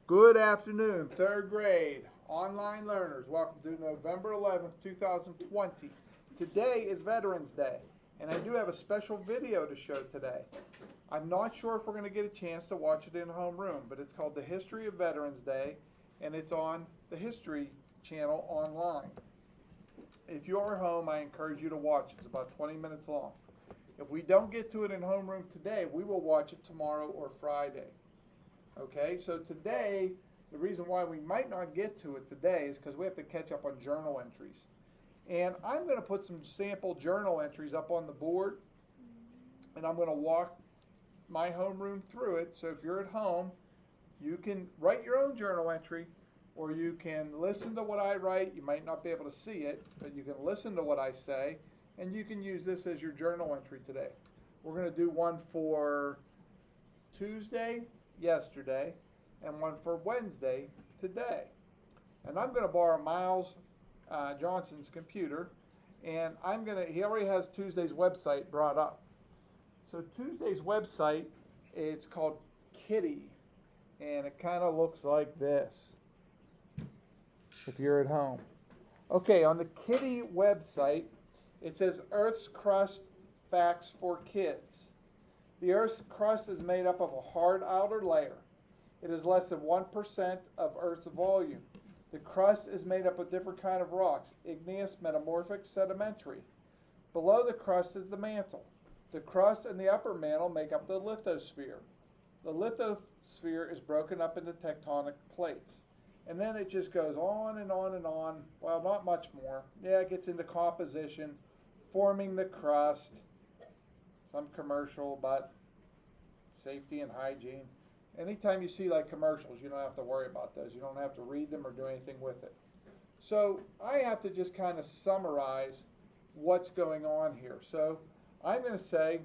Good afternoon, third grade, online learners. Welcome to November 11th, 2020. Today is Veterans Day, and I do have a special video to show today. I'm not sure if we're going to get a chance to watch it in homeroom, but it's called The History of Veterans Day, and it's on the History Channel online. If you are home, I encourage you to watch it. It's about 20 minutes long. If we don't get to it in homeroom today, we will watch it tomorrow or Friday. Okay, so today, the reason why we might not get to it today is because we have to catch up on journal entries. And I'm going to put some sample journal entries up on the board, and I'm going to walk my homeroom through it. So if you're at home, you can write your own journal entry, or you can listen to what I write. You might not be able to see it, but you can listen to what I say, and you can use this as your journal entry today. We're going to do one for Tuesday, yesterday, and one for Wednesday, today. And I'm going to borrow Miles Johnson's computer, and he already has Tuesday's website brought up. So Tuesday's website, it's called Kitty, and it kind of looks like this, if you're at home. Okay, on the Kitty website, it says Earth's crust facts for kids. The Earth's crust is made up of a hard outer layer. It is less than 1% of Earth's volume. The crust is made up of different kinds of rocks: igneous, metamorphic, sedimentary. Below the crust is the mantle. The crust and the upper mantle make up the lithosphere. The lithosphere is broken up into tectonic plates. And then it just goes on and on and on. Well, not much more. Yeah, it gets into composition, forming the crust. Some commercial, but safety and hygiene. Anytime you see like commercials, you don't have to worry about those. You don't have to read them or do anything with it. So I have to just kind of summarize what's going on here. So I'm going to say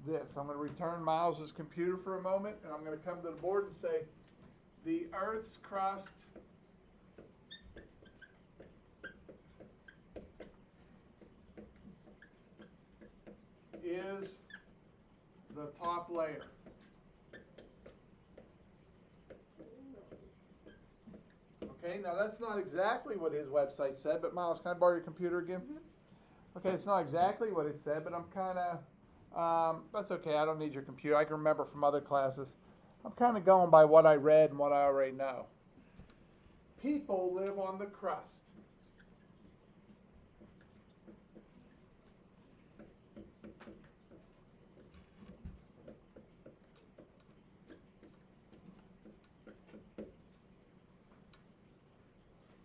this. I'm going to return Miles's computer for a moment, and I'm going to come to the board and say, the Earth's crust is the top layer. Okay, now that's not exactly what his website said, but Miles, can I borrow your computer again? Mm-hmm. Okay, it's not exactly what it said, but I'm kind of, that's okay, I don't need your computer. I can remember from other classes. I'm kind of going by what I read and what I already know. People live on the crust.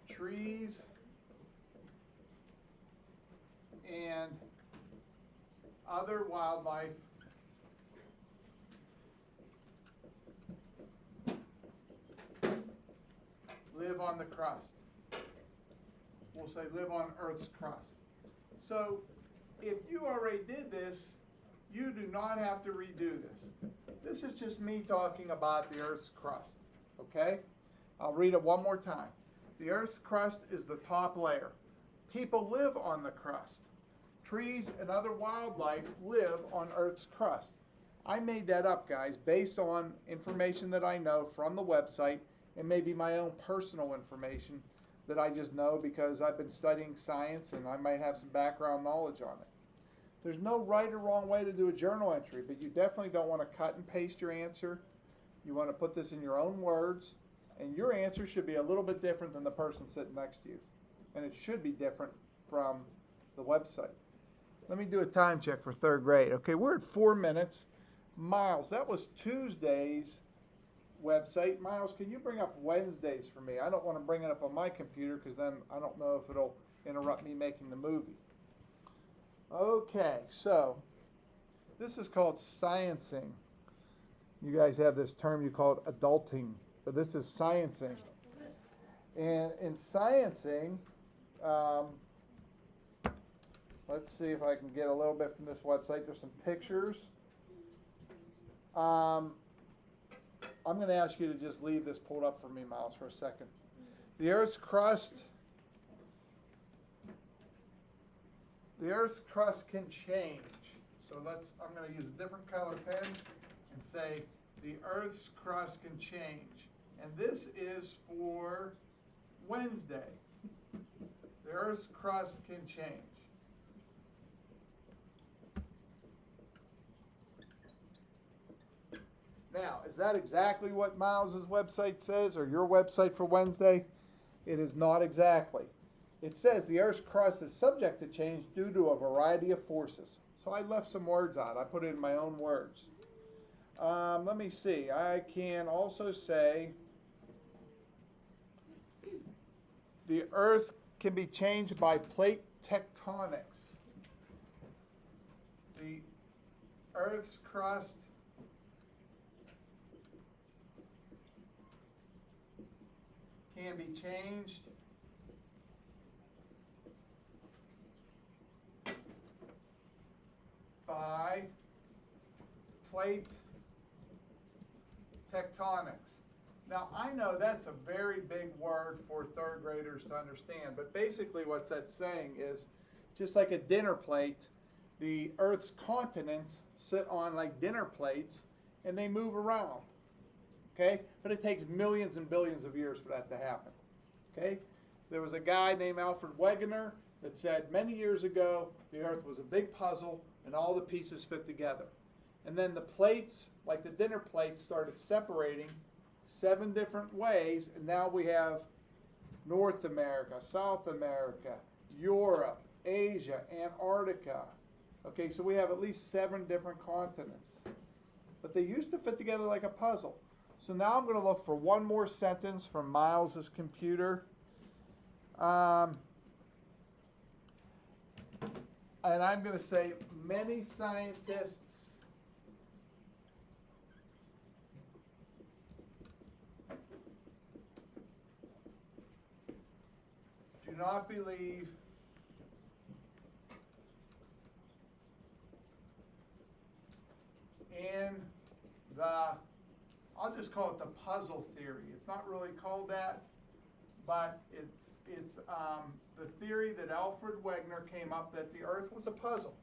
Trees and other wildlife live on the crust. We'll say live on Earth's crust. So if you already did this, you do not have to redo this. This is just me talking about the Earth's crust, okay? I'll read it one more time. The Earth's crust is the top layer. People live on the crust. Trees and other wildlife live on Earth's crust. I made that up, guys, based on information that I know from the website and maybe my own personal information that I just know because I've been studying science and I might have some background knowledge on it. There's no right or wrong way to do a journal entry, but you definitely don't want to cut and paste your answer. You want to put this in your own words, and your answer should be a little bit different than the person sitting next to you. And it should be different from the website. Let me do a time check for third grade. Okay, we're at 4 minutes. Miles, that was Tuesday's website. Miles, can you bring up Wednesdays for me? I don't want to bring it up on my computer because then I don't know if it'll interrupt me making the movie. Okay, so this is called sciencing. You guys have this term you call it adulting, but this is sciencing. And in sciencing, let's see if I can get a little bit from this website. There's some pictures. I'm going to ask you to just leave this pulled up for me, Miles, for a second. The Earth's crust can change. So I'm going to use a different color pen and say the Earth's crust can change. And this is for Wednesday. The Earth's crust can change. Now, is that exactly what Miles's website says, or your website for Wednesday? It is not exactly. It says the Earth's crust is subject to change due to a variety of forces. So I left some words out. I put it in my own words. Let me see. I can also say the Earth can be changed by plate tectonics. The Earth's crust can be changed by plate tectonics. Now, I know that's a very big word for third graders to understand, but basically what that's saying is, just like a dinner plate, the Earth's continents sit on like dinner plates and they move around. Okay? But it takes millions and billions of years for that to happen. Okay? There was a guy named Alfred Wegener that said many years ago the Earth was a big puzzle and all the pieces fit together. And then the plates, like the dinner plates, started separating 7 different ways, and now we have North America, South America, Europe, Asia, Antarctica. Okay, so we have at least 7 different continents. But they used to fit together like a puzzle. So now I'm going to look for one more sentence from Miles's computer. And I'm going to say many scientists do not believe in the, I'll just call it the puzzle theory. It's not really called that, but it's the theory that Alfred Wegener came up that the Earth was a puzzle.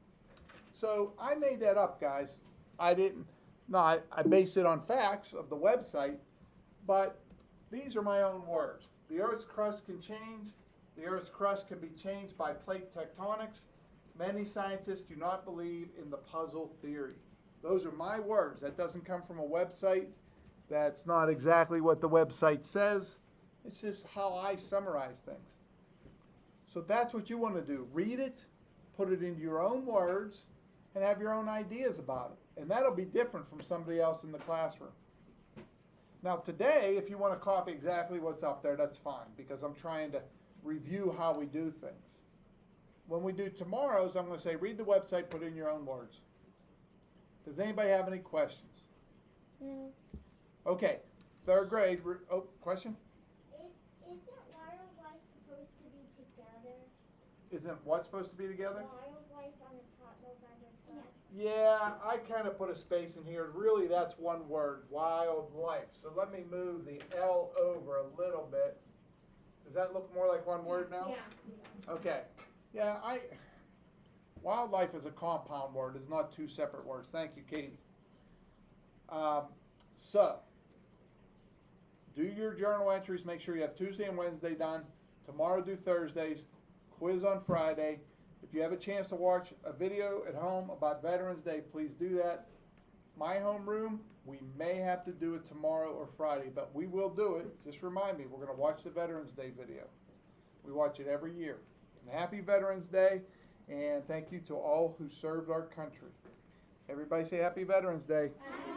So I made that up, guys. I didn't. No, I based it on facts of the website, but these are my own words. The Earth's crust can change. The Earth's crust can be changed by plate tectonics. Many scientists do not believe in the puzzle theory. Those are my words. That doesn't come from a website. That's not exactly what the website says. It's just how I summarize things. So that's what you want to do. Read it, put it into your own words, and have your own ideas about it. And that'll be different from somebody else in the classroom. Now today, if you want to copy exactly what's up there, that's fine, because I'm trying to review how we do things. When we do tomorrow's, I'm going to say, read the website, put it in your own words. Does anybody have any questions? No. Okay, 3rd grade. Oh, question? Isn't wildlife supposed to be together? Isn't what supposed to be together? Wildlife on the top, November 12th. Yeah, I kind of put a space in here. Really, that's one word, wildlife. So let me move the L over a little bit. Does that look more like one word now? Yeah. Okay. Yeah, wildlife is a compound word. It's not 2 separate words. Thank you, Katie. So, do your journal entries. Make sure you have Tuesday and Wednesday done. Tomorrow do Thursdays. Quiz on Friday. If you have a chance to watch a video at home about Veterans Day, please do that. My homeroom, we may have to do it tomorrow or Friday, but we will do it. Just remind me, we're going to watch the Veterans Day video. We watch it every year. And happy Veterans Day, and thank you to all who served our country. Everybody say Happy Veterans Day. Happy